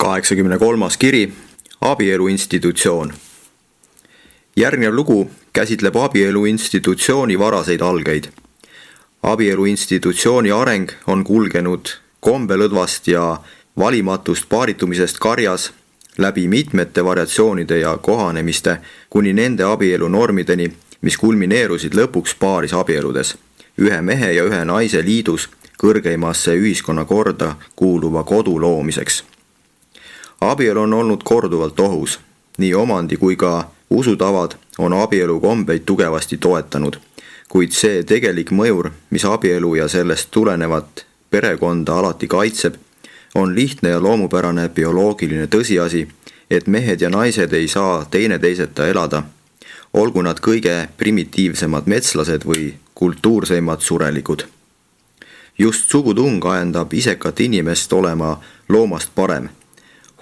83. kiri, abielu institutsioon. Järgnev lugu käsitleb abielu institutsiooni varaseid algeid. Abielu institutsiooni areng on kulgenud kombelõdvast ja valimatust paaritumisest karjas läbi mitmete variatsioonide ja kohanemiste kuni nende abielu normideni, mis kulmineerusid lõpuks paaris abieludes, ühe mehe ja ühe naise liidus kõrgeimasse ühiskonnakorda kuuluva kodu loomiseks. Abielu on olnud korduvalt ohus, nii omandi kui ka usutavad on abielu kombeid tugevasti toetanud, kuid see tegelik mõjur, mis abielu ja sellest tulenevat perekonda alati kaitseb, on lihtne ja loomupärane bioloogiline tõsiasi, et mehed ja naised ei saa teineteiseta elada, olgu nad kõige primitiivsemad metslased või kultuurseimad surelikud. Just sugutung ajendab isekat inimest olema loomast parem.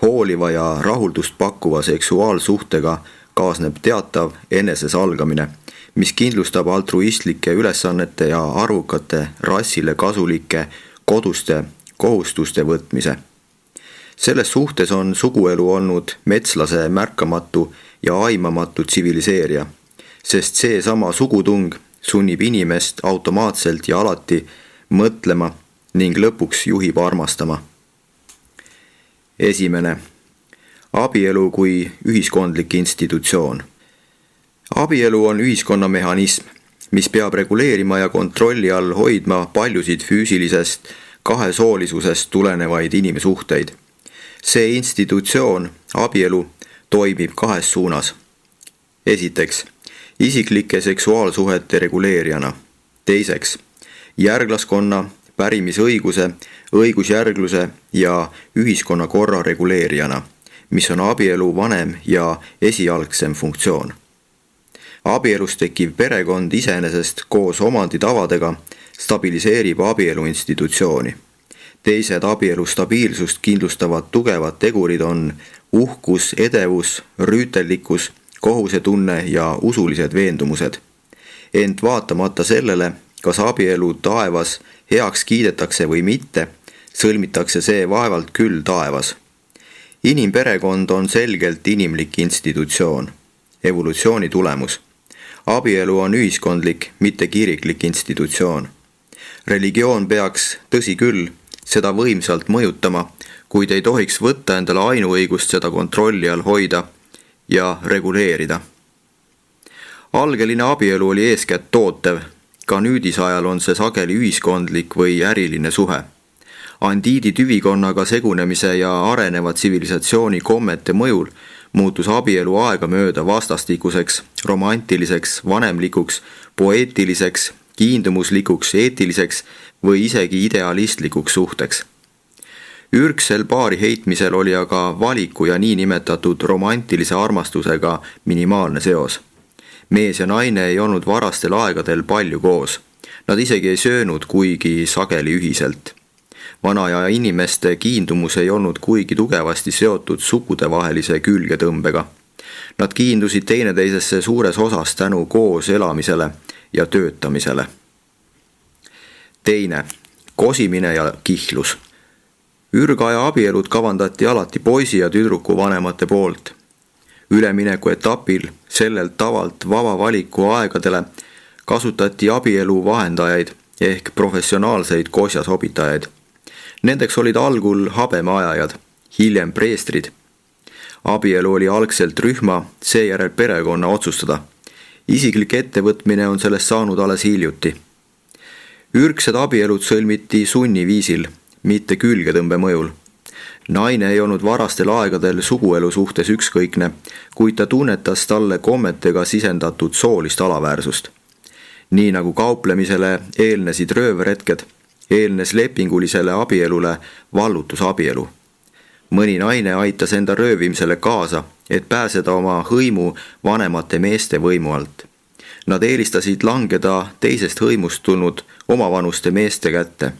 Hooliva ja rahuldust pakkuva seksuaalsuhtega kaasneb teatav enesesalgamine, mis kindlustab altruistlike ülesannete ja arvukate rassile kasulike koduste kohustuste võtmise. Selles suhtes on suguelu olnud metslase märkamatu ja aimamatu tsiviliseerija, sest see sama sugutung sunnib inimest automaatselt ja alati mõtlema ning lõpuks juhib armastama. Esimene. Abielu kui ühiskondlik institutsioon. Abielu on ühiskonna mehhanism, mis peab reguleerima ja kontrolli all hoidma paljusid füüsilisest kahesoolisusest tulenevaid inimsuhteid. See institutsioon, abielu, toimib kahes suunas. Esiteks, isiklike seksuaalsuhete reguleerijana. Teiseks, järglaskonna, pärimisõiguse, õigusjärgluse ja ühiskonnakorra reguleerijana, mis on abielu vanem ja esialgsem funktsioon. Abielus tekkiv perekond iseenesest koos omanditavadega stabiliseerib abielu institutsiooni. Teised abielu stabiilsust kindlustavad tugevad tegurid on uhkus, edevus, rüütellikkus, kohusetunne ja usulised veendumused. Ent vaatamata sellele, kas abielu taevas heaks kiidetakse või mitte, sõlmitakse see vaevalt küll taevas. Inimperekond on selgelt inimlik institutsioon, evolutsiooni tulemus. Abielu on ühiskondlik, mitte kiriklik institutsioon. Religioon peaks, tõsi küll, seda võimsalt mõjutama, kuid ei tohiks võtta endale ainuõigust seda kontrolli all hoida ja reguleerida. Algeline abielu oli eeskätt tootev, ka nüüdisajal on see sageli ühiskondlik või äriline suhe. Andiidi tüvikonnaga segunemise ja areneva tsivilisatsiooni kommete mõjul muutus abielu aegamööda vastastikuseks, romantiliseks, vanemlikuks, poeetiliseks, kiindumuslikuks, eetiliseks või isegi idealistlikuks suhteks. Ürgsel paari heitmisel oli aga valiku ja niinimetatud romantilise armastusega minimaalne seos. Mees ja naine ei olnud varastel aegadel palju koos. Nad isegi ei söönud kuigi sageli ühiselt. Vanaja inimeste kiindumus ei olnud kuigi tugevasti seotud sugudevahelise külgetõmbega. Nad kiindusid teineteisesse suures osas tänu koos elamisele ja töötamisele. Teine. Kosimine ja kihlus. Ürgaja abielud kavandati alati poisi ja tüdruku vanemate poolt. Ülemineku etapil sellelt tavalt vaba valiku aegadele kasutati abielu vahendajaid ehk professionaalseid kosjasobitajaid. Nendeks olid algul habemeajajad, hiljem preestrid. Abielu oli algselt rühma, seejärel perekonna otsustada. Isiklik ettevõtmine on sellest saanud alles hiljuti. Ürgsed abielud sõlmiti sunniviisil, mitte külgetõmbe mõjul. Naine ei olnud varastel aegadel suguelu suhtes ükskõikne, kuid ta tunnetas talle kommetega sisendatud soolist alaväärsust. Nii nagu kauplemisele eelnesid röövretked, eelnes lepingulisele abielule vallutusabielu. Mõni naine aitas enda röövimisele kaasa, et pääseda oma hõimu vanemate meeste võimu alt. Nad eelistasid langeda teisest hõimust tulnud omavanuste meeste kätte.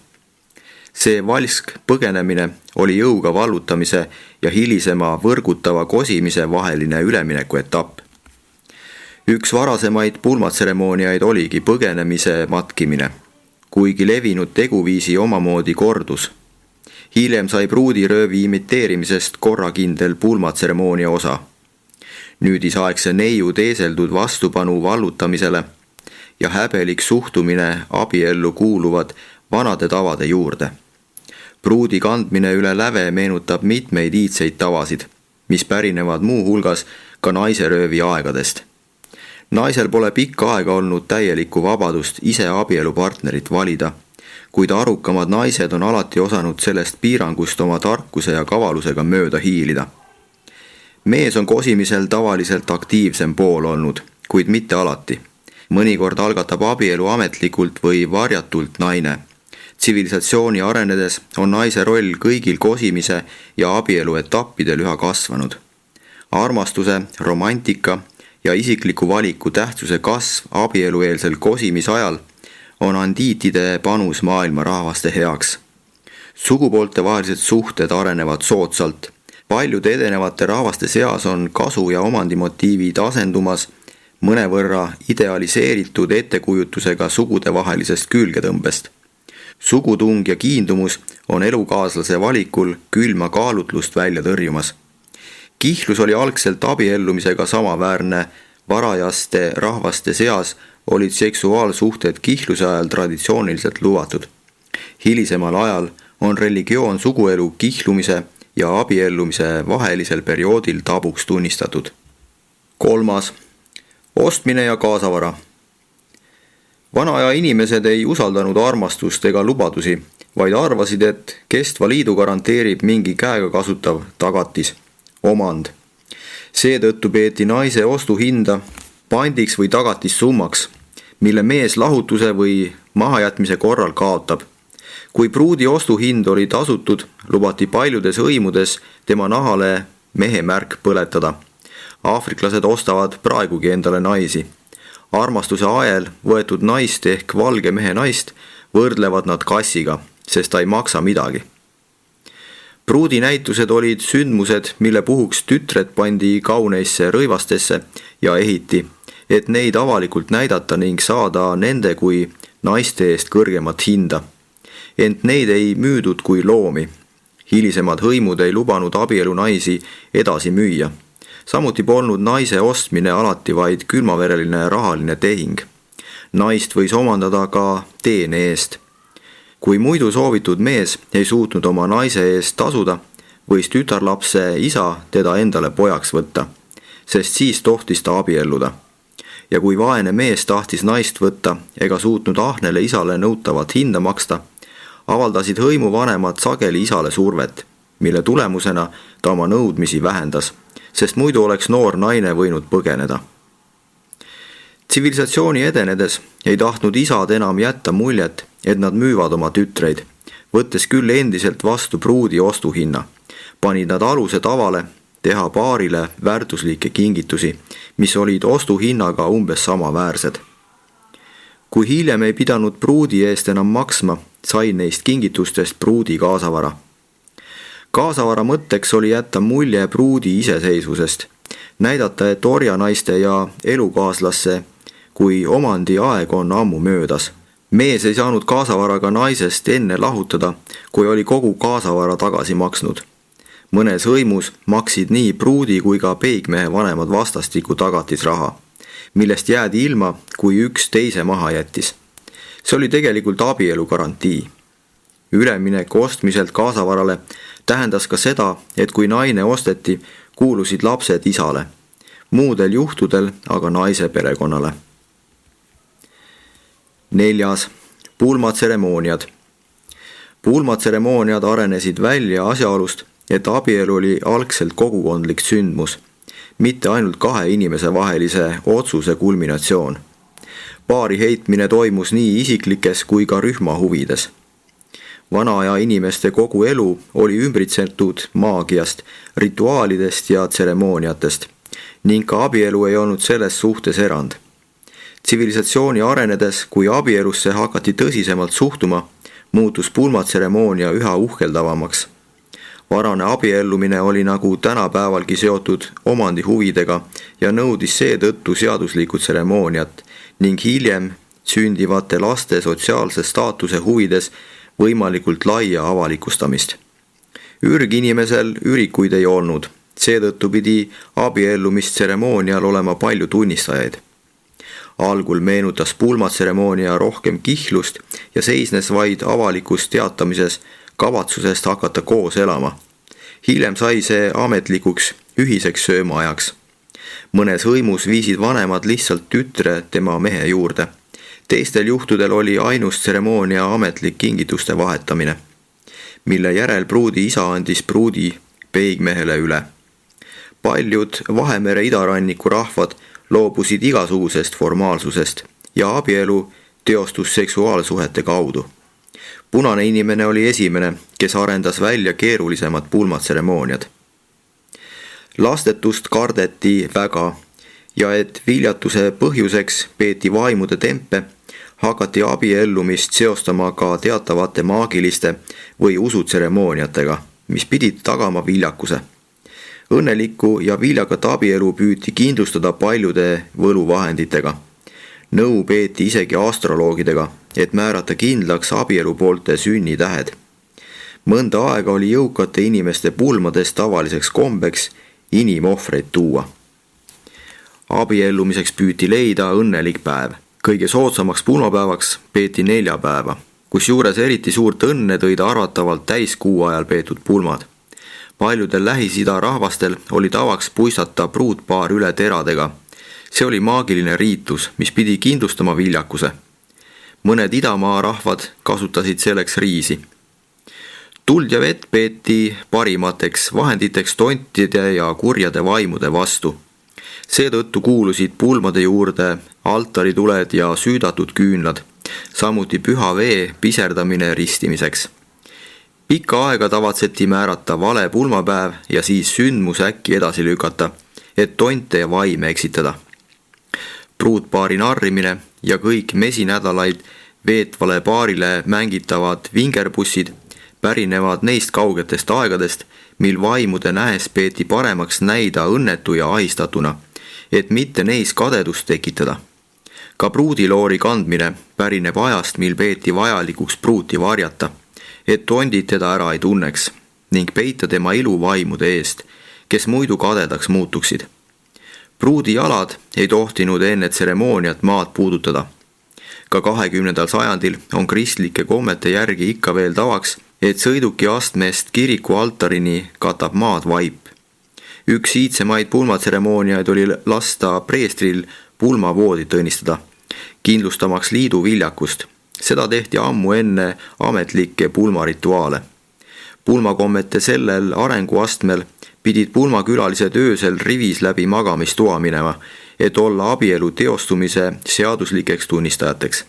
See valsk põgenemine oli jõuga vallutamise ja hilisema võrgutava kosimise vaheline ülemineku etapp. Üks varasemaid pulmatseremooniaid oligi põgenemise matkimine, kuigi levinud teguviisi omamoodi kordus. Hiljem sai pruudiröövi imiteerimisest korrakindel pulmatseremoonia osa. Nüüdisaegse neiu teeseldud vastupanu vallutamisele ja häbelik suhtumine abiellu kuuluvad vanade tavade juurde. Pruudi kandmine üle läve meenutab mitmeid iidseid tavasid, mis pärinevad muu hulgas ka naiseröövi aegadest. Naisel pole pikka aega olnud täielikku vabadust ise abielupartnerit valida, kuid arukamad naised on alati osanud sellest piirangust oma tarkuse ja kavalusega mööda hiilida. Mees on kosimisel tavaliselt aktiivsem pool olnud, kuid mitte alati. Mõnikord algatab abielu ametlikult või varjatult naine. Tsivilisatsiooni arenedes on naise roll kõigil kosimise ja abielu etappidel üha kasvanud. Armastuse, romantika ja isikliku valiku tähtsuse kasv abielueelsel kosimisajal on andiitide panus maailma rahvaste heaks. Sugupoolte vahelised suhted arenevad soodsalt. Paljude edenevate rahvaste seas on kasu- ja omandimotiivid asendumas mõnevõrra idealiseeritud ettekujutusega sugudevahelisest külgetõmbest. Sugutung ja kiindumus on elukaaslase valikul külma kaalutlust välja tõrjumas. Kihlus oli algselt abiellumisega samaväärne, varajaste rahvaste seas olid seksuaalsuhted kihluse ajal traditsiooniliselt lubatud. Hilisemal ajal on religioon suguelu kihlumise ja abiellumise vahelisel perioodil tabuks tunnistatud. 3. Ostmine ja kaasavara. Vanaaja inimesed ei usaldanud armastust ega lubadusi, vaid arvasid, et kestva liidu garanteerib mingi käega kasutav tagatis, omand. Seetõttu peeti naise ostuhinda pandiks või tagatissummaks, mille mees lahutuse või mahajätmise korral kaotab. Kui pruudi ostuhind oli tasutud, lubati paljudes hõimudes tema nahale mehe märk põletada. Aafriklased ostavad praegugi endale naisi. Armastuse ajel võetud naist ehk valge mehe naist võrdlevad nad kassiga, sest ta ei maksa midagi. Pruudinäitused olid sündmused, mille puhuks tütred pandi kauneisse rõivastesse ja ehiti, et neid avalikult näidata ning saada nende kui naiste eest kõrgemat hinda. Ent neid ei müüdud kui loomi. Hilisemad hõimud ei lubanud abielu naisi edasi müüa. Samuti polnud naise ostmine alati vaid külmavereline rahaline tehing. Naist võis omandada ka teene eest. Kui muidu soovitud mees ei suutnud oma naise eest tasuda, võis tütarlapse isa teda endale pojaks võtta, sest siis tohtis ta abielluda. Ja kui vaene mees tahtis naist võtta ega suutnud ahnele isale nõutavat hinda maksta, avaldasid hõimu vanemad sageli isale survet, mille tulemusena ta oma nõudmisi vähendas, sest muidu oleks noor naine võinud põgeneda. Tsivilisatsiooni edenedes ei tahtnud isad enam jätta muljet, et nad müüvad oma tütreid, võttes küll endiselt vastu pruudi ostuhinna. Panid nad aluse tavale teha paarile väärtuslikke kingitusi, mis olid ostuhinnaga umbes samaväärsed. Kui hiljem ei pidanud pruudi eest enam maksma, sai neist kingitustest pruudi kaasavara. Kaasavara mõtteks oli jätta mulje pruudi iseseisvusest, näidata, et orjanaiste ja elukaaslasse kui omandi aeg on ammu möödas. Mees ei saanud kaasavaraga naisest enne lahutada, kui oli kogu kaasavara tagasi maksnud. Mõnes hõimus maksid nii pruudi kui ka peigmehe vanemad vastastikku tagatisraha, millest jäädi ilma, kui üks teise maha jättis. See oli tegelikult abielu garantii. Üleminek ostmiselt kaasavarale tähendas ka seda, et kui naine osteti, kuulusid lapsed isale, muudel juhtudel aga naise perekonnale. 4. Pulmatseremooniad. Pulmatseremooniad arenesid välja asjaolust, et abielu oli algselt kogukondlik sündmus, mitte ainult kahe inimese vahelise otsuse kulminatsioon. Paari heitmine toimus nii isiklikes kui ka rühma huvides. Vanaaja inimeste kogu elu oli ümbritsetud maagiast, rituaalidest ja tseremooniatest ning ka abielu ei olnud selles suhtes erand. Tsivilisatsiooni arenedes, kui abielusse hakati tõsisemalt suhtuma, muutus pulmatseremoonia üha uhkeldavamaks. Varane abiellumine oli nagu tänapäevalgi seotud omandi huvidega ja nõudis seetõttu seaduslikku tseremooniat ning hiljem sündivate laste sotsiaalse staatuse huvides võimalikult laia avalikustamist. Ürginimesel ürikuid ei olnud, seetõttu pidi abiellumistseremoonial olema palju tunnistajaid. Algul meenutas pulmatseremoonia rohkem kihlust ja seisnes vaid avalikus teatamises kavatsusest hakata koos elama. Hiljem sai see ametlikuks ühiseks söömaajaks. Mõnes hõimus viisid vanemad lihtsalt tütre tema mehe juurde. Teistel juhtudel oli ainus tseremoonia ametlik kingituste vahetamine, mille järel pruudi isa andis pruudi peigmehele üle. Paljud Vahemere idaranniku rahvad loobusid igasugusest formaalsusest ja abielu teostus seksuaalsuhete kaudu. Punane inimene oli esimene, kes arendas välja keerulisemad pulmatseremooniad. Lastetust kardeti väga ja et viljatuse põhjuseks peeti vaimude tempe, hakati abiellumist seostama ka teatavate maagiliste või usutseremooniatega, mis pidid tagama viljakuse. Õnnelikku ja viljakat abielu püüti kindlustada paljude võluvahenditega. Nõu peeti isegi astroloogidega, et määrata kindlaks abielupoolte sünnitähed. Mõnda aega oli jõukate inimeste pulmades tavaliseks kombeks inimohvreid tuua. Abiellumiseks püüti leida õnnelik päev. Kõige soodsamaks pulmapäevaks peeti 4 päeva, kusjuures eriti suurt õnne tõid arvatavalt täiskuu ajal peetud pulmad. Paljudel Lähis-Ida rahvastel oli tavaks puistata pruutpaar üle teradega. See oli maagiline riitus, mis pidi kindlustama viljakuse. Mõned idamaa rahvad kasutasid selleks riisi. Tuld ja vett peeti parimateks vahenditeks tontide ja kurjade vaimude vastu. Seetõttu kuulusid pulmade juurde altarituled ja süüdatud küünlad, samuti püha vee piserdamine ristimiseks. Pikka aega tavatseti määrata vale pulmapäev ja siis sündmus äkki edasi lükata, et tonte ja vaime eksitada. Pruutpaari narrimine ja kõik mesinädalaid veetvale paarile mängitavad vingerpussid pärinevad neist kaugetest aegadest, mil vaimude nähes peeti paremaks näida õnnetu ja ahistatuna, et mitte neis kadedust tekitada. Ka pruudiloori kandmine pärineb ajast, mil peeti vajalikuks pruuti varjata, et tondid teda ära ei tunneks ning peita tema ilu vaimude eest, kes muidu kadedaks muutuksid. Pruudi jalad ei tohtinud enne tseremooniat maad puudutada. Ka 20. sajandil on kristlike kommete järgi ikka veel tavaks, et sõiduki astmest kiriku altarini katab maad vaip. Üks iidsemaid pulmatseremooniaid oli lasta preestril pulmavoodit õnnistada, kindlustamaks liidu viljakust. Seda tehti ammu enne ametlikke pulmarituaale. Pulmakommete sellel arenguastmel pidid pulmakülalised öösel rivis läbi magamistoa minema, et olla abielu teostumise seaduslikeks tunnistajateks.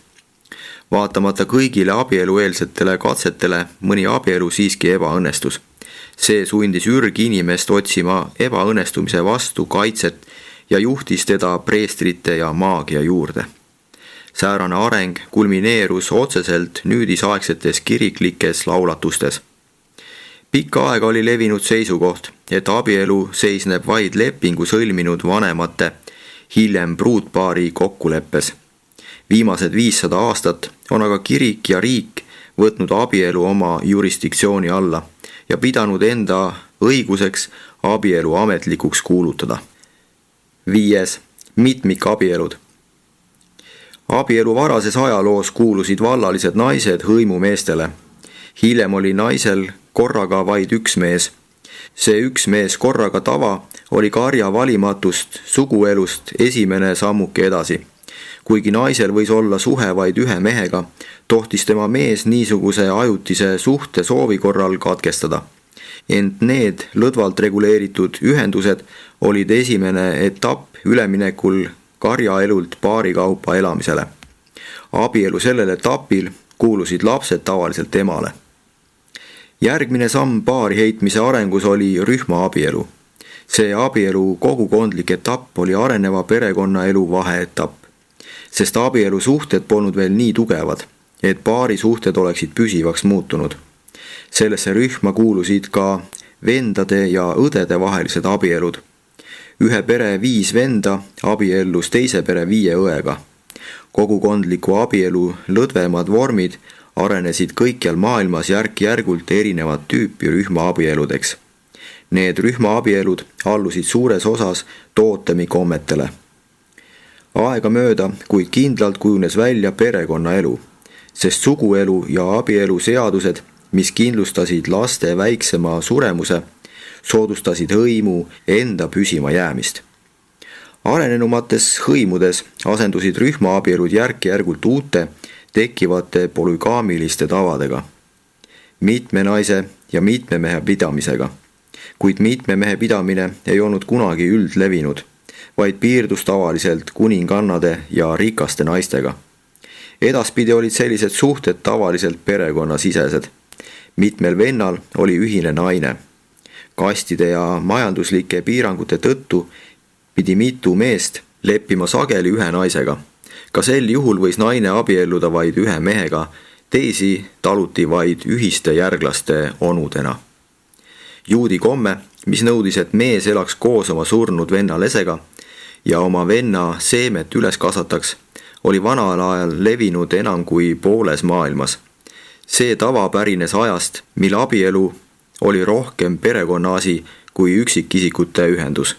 Vaatamata kõigile abielueelsetele katsetele mõni abielu siiski ebaõnnestus. See sundis ürginimest otsima ebaõnnestumise vastu kaitset ja juhtis teda preestrite ja maagia juurde. Säärane areng kulmineerus otseselt nüüdisaegsetes kiriklikes laulatustes. Pikka aega oli levinud seisukoht, et abielu seisneb vaid lepingu sõlminud vanemate, hiljem pruutpaari kokkuleppes. Viimased 500 aastat on aga kirik ja riik võtnud abielu oma jurisdiktsiooni alla ja pidanud enda õiguseks abielu ametlikuks kuulutada. 5. Mitmikabielud. Abielu varases ajaloos kuulusid vallalised naised hõimumeestele. Hiljem oli naisel korraga vaid üks mees. See üks mees korraga tava oli karja valimatust suguelust esimene sammuke edasi. Kuigi naisel võis olla suhe vaid ühe mehega, tohtis tema mees niisuguse ajutise suhte soovi korral katkestada. Ent need lõdvalt reguleeritud ühendused olid esimene etapp üleminekul karjaelult paarikaupa elamisele. Abielu sellel etapil kuulusid lapsed tavaliselt emale. Järgmine samm paari heitmise arengus oli rühmaabielu. See abielu kogukondlik etapp oli areneva perekonnaelu vaheetapp, sest abielu suhted polnud veel nii tugevad, et paari suhted oleksid püsivaks muutunud. Sellesse rühma kuulusid ka vendade ja õdede vahelised abielud. Ühe pere 5 venda abiellus teise pere 5 õega. Kogukondliku abielu lõdvemad vormid arenesid kõikjal maailmas järk-järgult erinevat tüüpi rühmaabieludeks. Need rühmaabielud allusid suures osas tootemi kommetele. Aegamööda, kuid kindlalt kujunes välja perekonnaelu, sest suguelu ja abielu seadused, mis kindlustasid laste väiksema suremuse, soodustasid hõimu enda püsima jäämist. Arenenumates hõimudes asendusid rühmaabielud järk-järgult uute, tekkivate polügaamiliste tavadega, mitme naise ja mitme mehe pidamisega, kuid mitme mehe pidamine ei olnud kunagi üldlevinud, vaid piirdus tavaliselt kuningannade ja rikaste naistega. Edaspidi olid sellised suhted tavaliselt perekonnasisesed. Mitmel vennal oli ühine naine. Kastide ja majanduslike piirangute tõttu pidi mitu meest leppima sageli ühe naisega. Ka sel juhul võis naine abielluda vaid ühe mehega, teisi taluti vaid ühiste järglaste onudena. Juudi komme, mis nõudis, et mees elaks koos oma surnud venna lesega ja oma venna seemet üles kasvataks, oli vanal ajal levinud enam kui pooles maailmas. See tava pärines ajast, mil abielu oli rohkem perekonnaasi kui üksikisikute ühendus.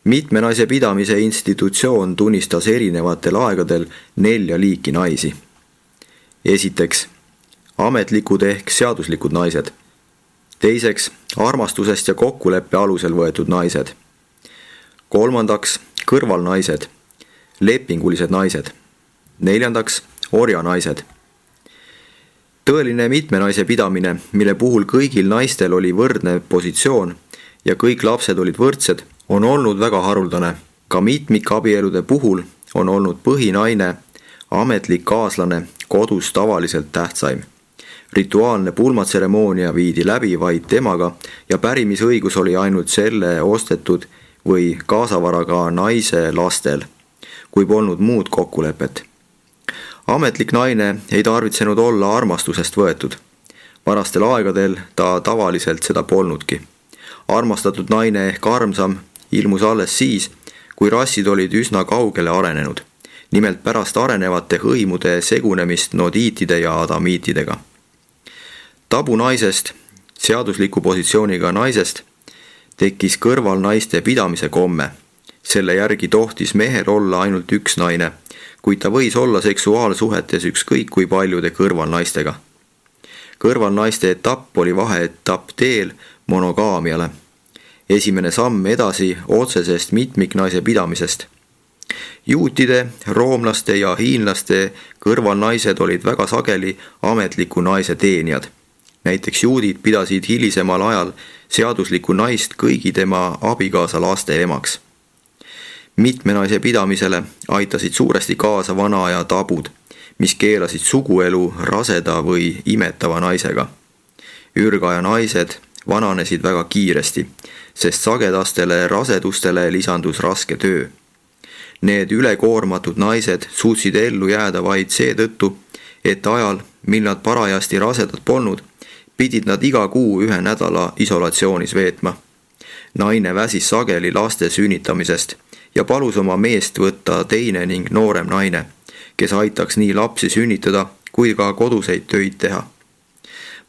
Mitme naise pidamise institutsioon tunnistas erinevatel aegadel 4 liiki naisi. Esiteks, ametlikud ehk seaduslikud naised. Teiseks, armastusest ja kokkuleppe alusel võetud naised. Kolmandaks, kõrvalnaised, lepingulised naised. Neljandaks, orjanaised. Tõeline mitme naise pidamine, mille puhul kõigil naistel oli võrdne positsioon ja kõik lapsed olid võrdsed, on olnud väga haruldane. Ka mitmikabielude puhul on olnud põhinaine, ametlik kaaslane, kodus tavaliselt tähtsaim. Rituaalne pulmatseremoonia viidi läbi vaid temaga ja pärimisõigus oli ainult selle ostetud või kaasavaraga naise lastel, kui polnud muud kokkulepet. Ametlik naine ei tarvitsenud olla armastusest võetud. Varastel aegadel ta tavaliselt seda polnudki. Armastatud naine ehk armsam ilmus alles siis, kui rassid olid üsna kaugele arenenud, nimelt pärast arenevate hõimude segunemist nodiitide ja adamiitidega. Tabu naisest, seadusliku positsiooniga naisest, tekkis kõrvalnaiste pidamise komme. Selle järgi tohtis mehel olla ainult üks naine, kuid ta võis olla seksuaalsuhetes ükskõik kui paljude kõrvalnaistega. Kõrvalnaiste etapp oli vaheetapp teel monogaamiale. Esimene samm edasi otsesest mitmiknaise pidamisest. Juutide, roomlaste ja hiinlaste kõrvalnaised olid väga sageli ametliku naise teenijad. Näiteks juudid pidasid hilisemal ajal seaduslikku naist kõigi tema abikaasa laste emaks. Mitme naise pidamisele aitasid suuresti kaasa vana aja tabud, mis keelasid suguelu raseda või imetava naisega. Ürgaja naised vananesid väga kiiresti, sest sagedastele rasedustele lisandus raske töö. Need ülekoormatud naised suutsid ellu jääda vaid seetõttu, et ajal, mil nad parajasti rasedad polnud, pidid nad iga kuu 1 nädala isolatsioonis veetma. Naine väsis sageli laste sünnitamisest ja palus oma meest võtta teine ning noorem naine, kes aitaks nii lapsi sünnitada kui ka koduseid töid teha.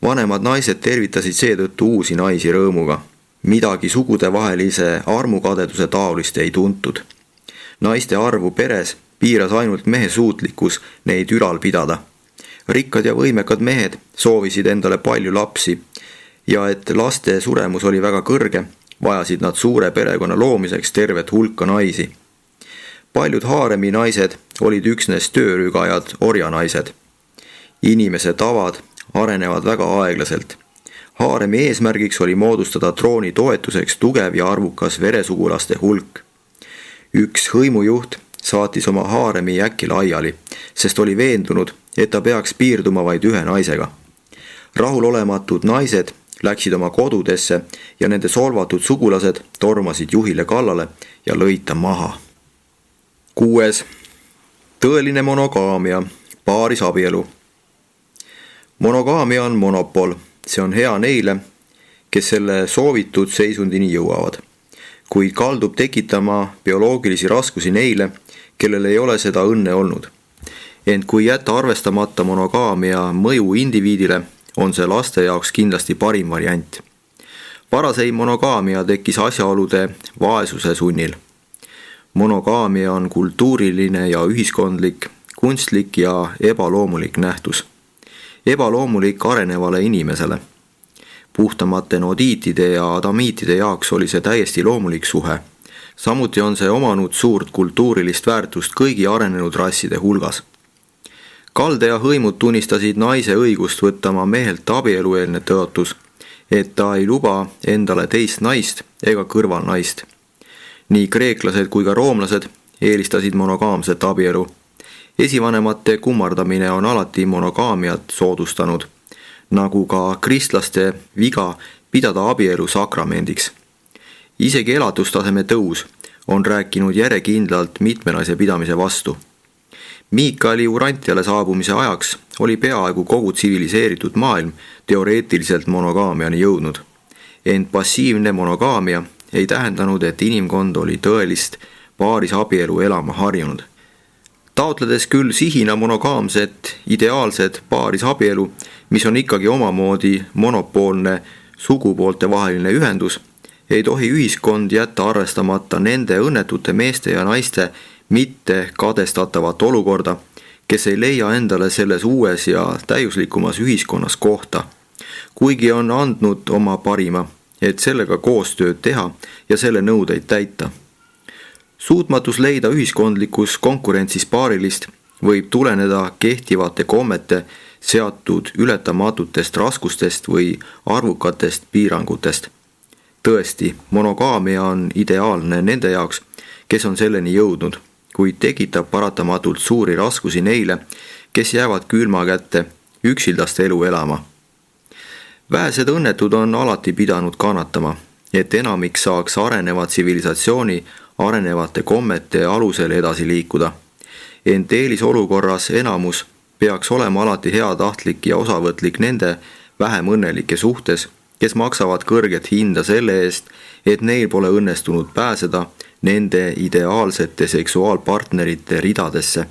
Vanemad naised tervitasid seetõttu uusi naisi rõõmuga. Midagi sugudevahelise armukadeduse taolist ei tuntud. Naiste arvu peres piiras ainult mehe suutlikkus neid ülal pidada. Rikkad ja võimekad mehed soovisid endale palju lapsi ja et laste suremus oli väga kõrge, vajasid nad suure perekonna loomiseks tervet hulka naisi. Paljud haaremi naised olid üksnes töörügajad orjanaised. Inimese tavad arenevad väga aeglaselt. Haaremi eesmärgiks oli moodustada trooni toetuseks tugev ja arvukas veresugulaste hulk. Üks hõimujuht saatis oma haaremi äkki laiali, sest oli veendunud, et ta peaks piirduma vaid ühe naisega. Rahulolematud naised läksid oma kodudesse ja nende solvatud sugulased tormasid juhile kallale ja lõid ta maha. 6. Tõeline monogaamia, paarisabielu. Monogaamia on monopol. See on hea neile, kes selle soovitud seisundini jõuavad, kuid kaldub tekitama bioloogilisi raskusi neile, kellel ei ole seda õnne olnud. Ent kui jätta arvestamata monogaamia mõju indiviidile, on see laste jaoks kindlasti parim variant. Varaseim monogaamia tekkis asjaolude vaesuse sunnil. Monogaamia on kultuuriline ja ühiskondlik, kunstlik ja ebaloomulik nähtus. Ebaloomulik arenevale inimesele. Puhtamate nodiitide ja adamiitide jaoks oli see täiesti loomulik suhe. Samuti on see omanud suurt kultuurilist väärtust kõigi arenenud rasside hulgas. Kaldea hõimud tunnistasid naise õigust võtta oma mehelt abielueelne tõotus, et ta ei luba endale teist naist ega kõrvalnaist. Nii kreeklased kui ka roomlased eelistasid monogaamset abielu. Esivanemate kummardamine on alati monogaamiat soodustanud, nagu ka kristlaste viga pidada abielu sakramendiks. Isegi elatustaseme tõus on rääkinud järjekindlalt mitmenaise pidamise vastu. Miikali Urantiale saabumise ajaks oli peaaegu kogu tsiviliseeritud maailm teoreetiliselt monogaamiani jõudnud. Ent passiivne monogaamia ei tähendanud, et inimkond oli tõelist paarisabielu elama harjunud. Taotledes küll sihina monogaamset, ideaalset paarisabielu, mis on ikkagi omamoodi monopoolne sugupoolte vaheline ühendus, ei tohi ühiskond jätta arvestamata nende õnnetute meeste ja naiste mitte kadestatavat olukorda, kes ei leia endale selles uues ja täiuslikumas ühiskonnas kohta, kuigi on andnud oma parima, et sellega koostööd teha ja selle nõudeid täita. Suutmatus leida ühiskondlikus konkurentsis paarilist võib tuleneda kehtivate kommete seatud ületamatutest raskustest või arvukatest piirangutest. Tõesti, monogaamia on ideaalne nende jaoks, kes on selleni jõudnud, kuid tekitab paratamatult suuri raskusi neile, kes jäävad külma kätte üksildast elu elama. Vähesed õnnetud on alati pidanud kannatama, et enamik saaks areneva tsivilisatsiooni arenevate kommete alusel edasi liikuda. Ent eelisolukorras enamus peaks olema alati heatahtlik ja osavõtlik nende vähem õnnelike suhtes, kes maksavad kõrget hinda selle eest, et neil pole õnnestunud pääseda nende ideaalsete seksuaalpartnerite ridadesse,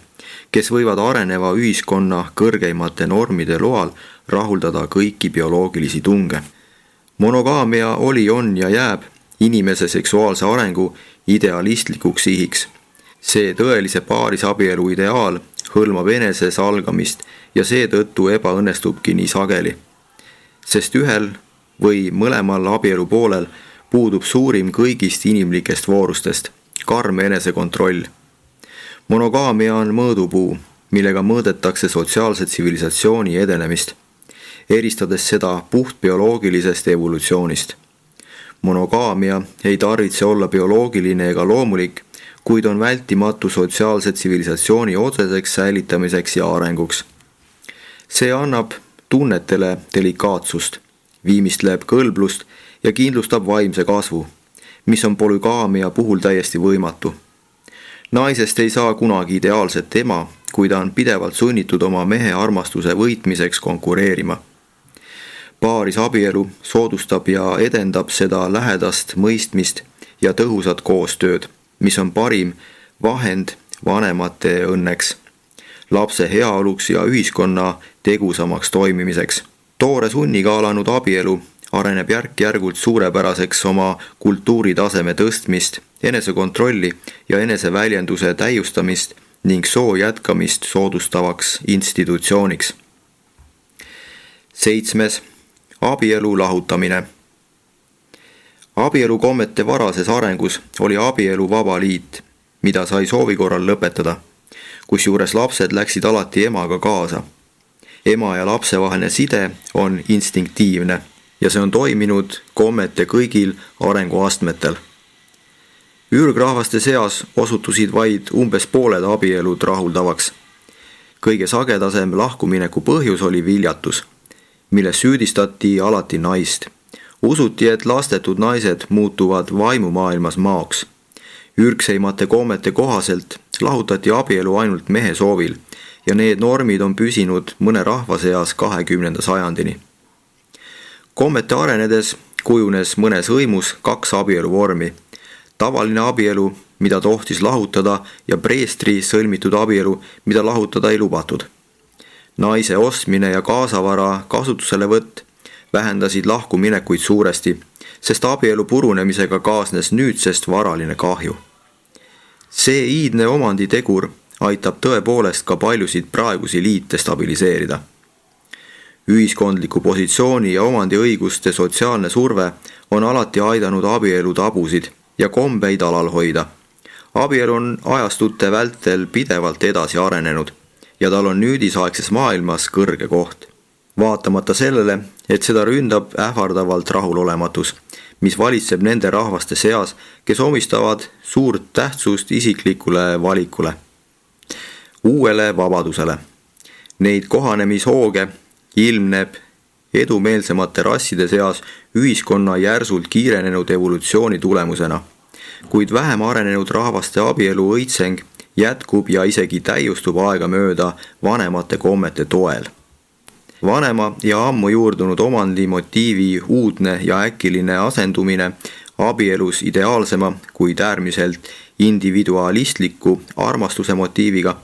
kes võivad areneva ühiskonna kõrgeimate normide loal rahuldada kõiki bioloogilisi tunge. Monogaamia oli, on ja jääb inimese seksuaalse arengu idealistlikuks sihiks. See tõelise paarisabielu ideaal hõlmab eneses algamist ja seetõttu ebaõnnestubki nii sageli. Sest ühel või mõlemal abielu poolel puudub suurim kõigist inimlikest voorustest, karm enesekontroll. Monogaamia on mõõdupuu, millega mõõdetakse sotsiaalse tsivilisatsiooni edenemist, eristades seda puhtbioloogilisest evolutsioonist. Monogaamia ei tarvitse olla bioloogiline ega loomulik, kuid on vältimatu sotsiaalse tsivilisatsiooni otseseks säilitamiseks ja arenguks. See annab tunnetele delikaatsust, viimistleb kõlblust ja kindlustab vaimse kasvu, mis on polügaamia puhul täiesti võimatu. Naisest ei saa kunagi ideaalset ema, kui ta on pidevalt sunnitud oma mehe armastuse võitmiseks konkureerima. Paarisabielu soodustab ja edendab seda lähedast mõistmist ja tõhusat koostööd, mis on parim vahend vanemate õnneks, lapse heaoluks ja ühiskonna tegusamaks toimimiseks. Toore sunniga alanud abielu areneb järk-järgult suurepäraseks oma kultuuritaseme tõstmist, enesekontrolli ja eneseväljenduse täiustamist ning soo jätkamist soodustavaks institutsiooniks. 7. Abielu lahutamine. Abielu kommete varases arengus oli abielu vaba liit, mida sai soovi korral lõpetada, kusjuures lapsed läksid alati emaga kaasa. Ema ja lapse vaheline side on instinktiivne ja see on toiminud kommete kõigil arenguastmetel. Ürgrahvaste seas osutusid vaid umbes pooled abielud rahuldavaks. Kõige sagedasem lahkumineku põhjus oli viljatus, milles süüdistati alati naist. Usuti, et lastetud naised muutuvad vaimumaailmas maoks. Ürgseimate kommete kohaselt lahutati abielu ainult mehe soovil ja need normid on püsinud mõne rahva seas 20. sajandini. Kommete arenedes kujunes mõnes hõimus 2 abielu vormi. Tavaline abielu, mida tohtis lahutada, ja preestri sõlmitud abielu, mida lahutada ei lubatud. Naise ostmine ja kaasavara kasutuselevõtt vähendasid lahkuminekuid suuresti, sest abielu purunemisega kaasnes nüüdsest varaline kahju. See iidne omanditegur aitab tõepoolest ka paljusid praegusi liite stabiliseerida. Ühiskondliku positsiooni ja omandiõiguste sotsiaalne surve on alati aidanud abielu tabusid ja kombeid alal hoida. Abielu on ajastute vältel pidevalt edasi arenenud ja tal on nüüdisaegses maailmas kõrge koht. Vaatamata sellele, et seda ründab ähvardavalt rahulolematus, mis valitseb nende rahvaste seas, kes omistavad suurt tähtsust isiklikule valikule, uuele vabadusele. Neid kohanemishooge ilmneb edumeelsemate rasside seas ühiskonna järsult kiirenenud evolutsiooni tulemusena, kuid vähem arenenud rahvaste abielu õitseng jätkub ja isegi täiustub aegamööda vanemate kommete toel. Vanema ja ammu juurdunud omandi motiivi uudne ja äkiline asendumine abielus ideaalsema, kuid äärmiselt individualistliku armastuse motiiviga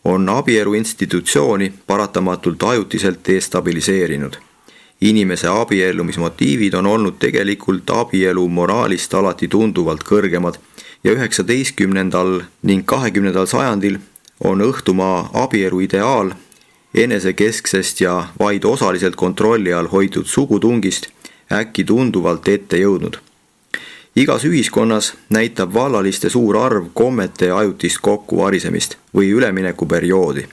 on abielu institutsiooni paratamatult ajutiselt destabiliseerinud. Inimese abiellumismotiivid on olnud tegelikult abielu moraalist alati tunduvalt kõrgemad ja 19. ning 20. sajandil on õhtumaa abielu ideaal enesekesksest ja vaid osaliselt kontrolli all hoitud sugutungist äkki tunduvalt ette jõudnud. Igas ühiskonnas näitab vallaliste suur arv kommete ajutist kokkuvarisemist või üleminekuperioodi.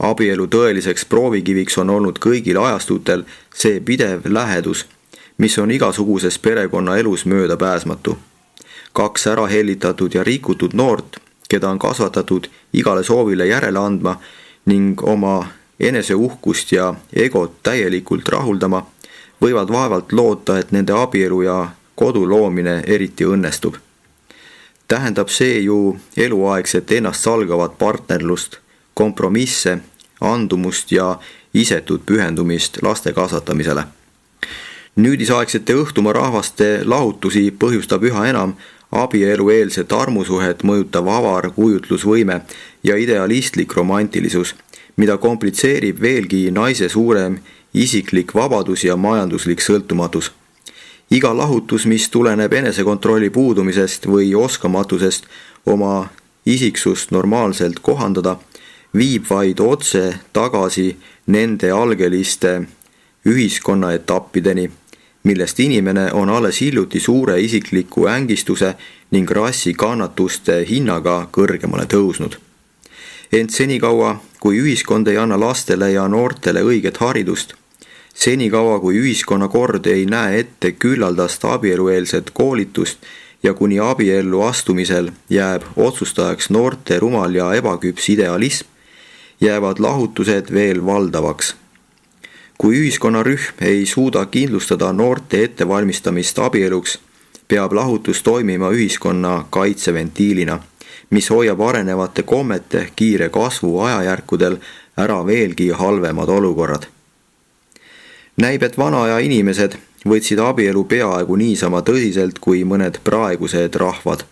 Abielu tõeliseks proovikiviks on olnud kõigil ajastutel see pidev lähedus, mis on igasuguses perekonna elus möödapääsmatu. 2 ära hellitatud ja rikutud noort, keda on kasvatatud igale soovile järele andma ning oma eneseuhkust ja egot täielikult rahuldama, võivad vaevalt loota, et nende abielu ja kodu loomine eriti õnnestub. Tähendab see ju eluaegset ennast salgavat partnerlust, kompromisse, andumust ja isetut pühendumist laste kasvatamisele. Nüüdisaegsete õhtumaa rahvaste lahutusi põhjustab üha enam abielueelset armusuhet mõjutav avar kujutlusvõime ja idealistlik romantilisus, mida komplitseerib veelgi naise suurem isiklik vabadus ja majanduslik sõltumatus. Iga lahutus, mis tuleneb enesekontrolli puudumisest või oskamatusest oma isiksust normaalselt kohandada, viib vaid otse tagasi nende algeliste ühiskonnaetappideni, millest inimene on alles hiljuti suure isikliku ängistuse ning rassi kannatuste hinnaga kõrgemale tõusnud. Ent senikaua, kui ühiskond ei anna lastele ja noortele õiget haridust, senikaua kui ühiskonnakord ei näe ette küllaldast abielueelset koolitust ja kuni abiellu astumisel jääb otsustajaks noorte rumal ja ebaküps idealism, jäävad lahutused veel valdavaks. Kui ühiskonnarühm ei suuda kindlustada noorte ettevalmistamist abieluks, peab lahutus toimima ühiskonna kaitseventiilina, mis hoiab arenevate kommete kiire kasvu ajajärkudel ära veelgi halvemad olukorrad. Näib, et vanaja inimesed võtsid abielu peaaegu niisama tõsiselt kui mõned praegused rahvad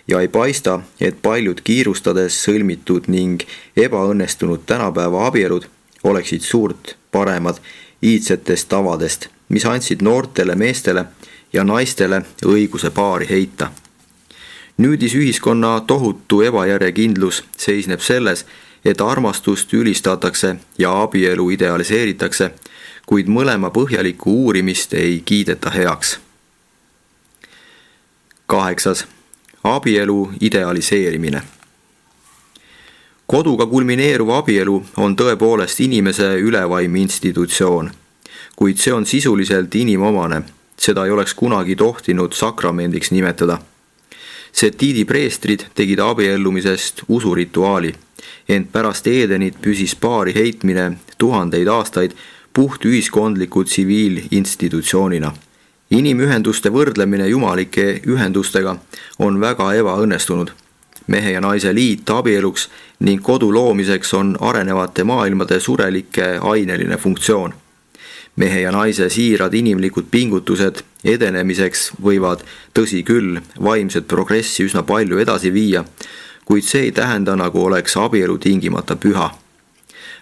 ja ei paista, et paljud kiirustades sõlmitud ning ebaõnnestunud tänapäeva abielud oleksid suurt paremad iidsetest tavadest, mis andsid noortele meestele ja naistele õiguse paari heita. Nüüdisühiskonna tohutu ebajärjekindlus seisneb selles, et armastust ülistatakse ja abielu idealiseeritakse, kuid mõlema põhjalikku uurimist ei kiideta heaks. 8. Abielu idealiseerimine. Koduga kulmineeruv abielu on tõepoolest inimese ülevaim institutsioon, kuid see on sisuliselt inimomane, seda ei oleks kunagi tohtinud sakramendiks nimetada. Setiidi preestrid tegid abiellumisest usurituaali, ent pärast Edenit püsis paari heitmine 1000 aastaid puht ühiskondliku tsiviilinstitutsioonina. Inimühenduste võrdlemine jumalike ühendustega on väga ebaõnnestunud. Mehe ja naise liit abieluks ning kodu loomiseks on arenevate maailmade surelike aineline funktsioon. Mehe ja naise siirad inimlikud pingutused edenemiseks võivad, tõsi küll, vaimset progressi üsna palju edasi viia, kuid see ei tähenda, nagu oleks abielu tingimata püha.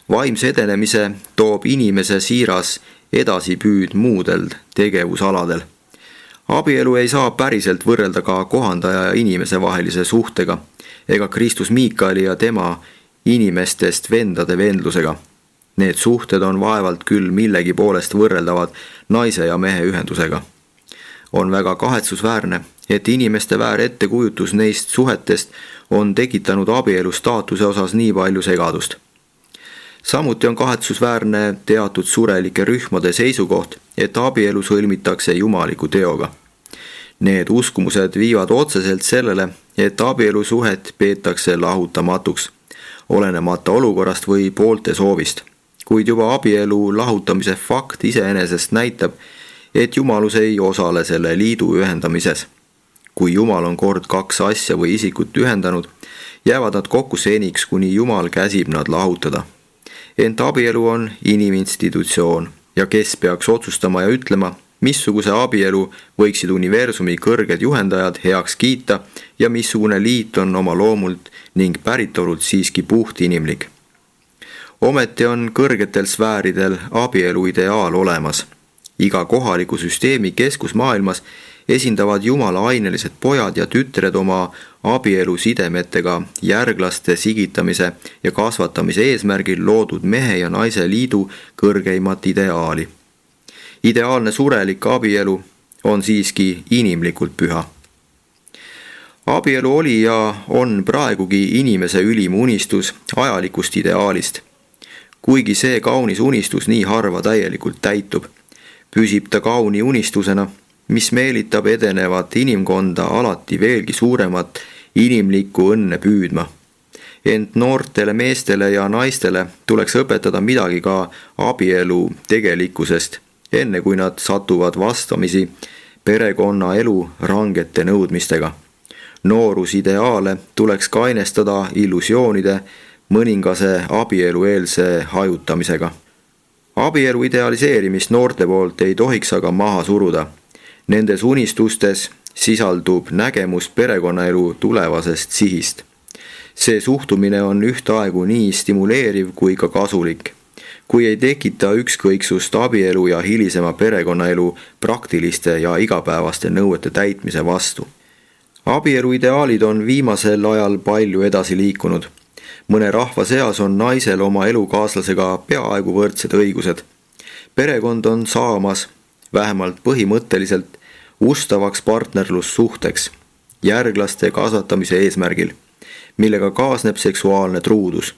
Vaimse edenemise toob inimese siiras edasipüüd muudel tegevusaladel. Abielu ei saa päriselt võrrelda ka kohandaja ja inimese vahelise suhtega ega Kristus Miikali ja tema inimestest vendade vendlusega. Need suhted on vaevalt küll millegi poolest võrreldavad naise ja mehe ühendusega. On väga kahetsusväärne, et inimeste väär ettekujutus neist suhetest on tekitanud abielu staatuse osas nii palju segadust. Samuti on kahetsusväärne teatud surelike rühmade seisukoht, et abielu sõlmitakse jumaliku teoga. Need uskumused viivad otseselt sellele, et abielusuhet peetakse lahutamatuks, olenemata olukorrast või poolte soovist. Kuid juba abielu lahutamise fakt iseenesest näitab, et Jumalus ei osale selle liidu ühendamises. Kui Jumal on kord kaks asja või isikut ühendanud, jäävad nad kokku seniks, kuni Jumal käsib nad lahutada. Ent abielu on iniminstitutsioon ja kes peaks otsustama ja ütlema, missuguse abielu võiksid universumi kõrged juhendajad heaks kiita ja missugune liit on oma loomult ning päritolult siiski puht inimlik. Ometi on kõrgetel sfääridel abielu ideaal olemas. Iga kohaliku süsteemi keskus maailmas esindavad Jumala ainelised pojad ja tütred oma abielu sidemetega järglaste sigitamise ja kasvatamise eesmärgil loodud mehe ja naise liidu kõrgeimat ideaali. Ideaalne surelik abielu on siiski inimlikult püha. Abielu oli ja on praegugi inimese ülim unistus ajalikust ideaalist. Kuigi see kaunis unistus nii harva täielikult täitub, püsib ta kauni unistusena, mis meelitab edenevat inimkonda alati veelgi suuremat inimlikku õnne püüdma. Ent noortele meestele ja naistele tuleks õpetada midagi ka abielu tegelikkusest, enne kui nad satuvad vastamisi perekonna elu rangete nõudmistega. Noorusideaale tuleks kainestada illusioonide mõningase abielueelse hajutamisega. Abielu idealiseerimist noorte poolt ei tohiks aga maha suruda. Nendes unistustes sisaldub nägemus perekonnaelu tulevasest sihist. See suhtumine on ühtaegu nii stimuleeriv kui ka kasulik. Kui ei tekita ükskõiksust abielu ja hilisema perekonnaelu praktiliste ja igapäevaste nõuete täitmise vastu. Abielu ideaalid on viimasel ajal palju edasi liikunud. Mõne rahva seas on naisel oma elukaaslasega peaaegu võrdsed õigused. Perekond on saamas, vähemalt põhimõtteliselt, ustavaks partnerlussuhteks, järglaste kasvatamise eesmärgil, millega kaasneb seksuaalne truudus.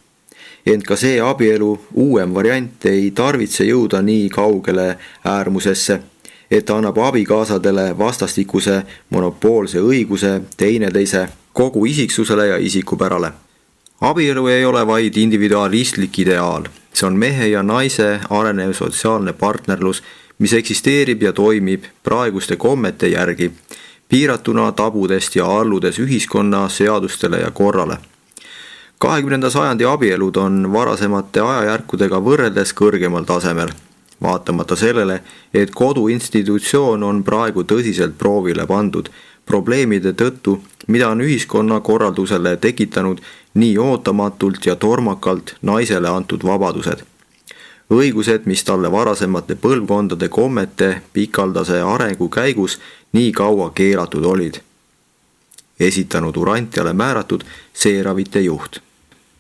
Ent ka see abielu uuem variant ei tarvitse jõuda nii kaugele äärmusesse, et annab abikaasadele vastastikuse monopoolse õiguse teineteise kogu isiksusele ja isikupärale. Abielu ei ole vaid individualistlik ideaal, see on mehe ja naise arenev sotsiaalne partnerlus, mis eksisteerib ja toimib praeguste kommete järgi, piiratuna tabudest ja alludes ühiskonna seadustele ja korrale. 20. sajandi abielud on varasemate ajajärkudega võrreldes kõrgemal tasemel, vaatamata sellele, et koduinstitutsioon on praegu tõsiselt proovile pandud probleemide tõttu, mida on ühiskonna korraldusele tekitanud nii ootamatult ja tormakalt naisele antud vabadused. Õigused, mis talle varasemate põlvkondade kommete pikaldase arengu käigus nii kaua keelatud olid. Esitanud Urantiale määratud Seeravite juht.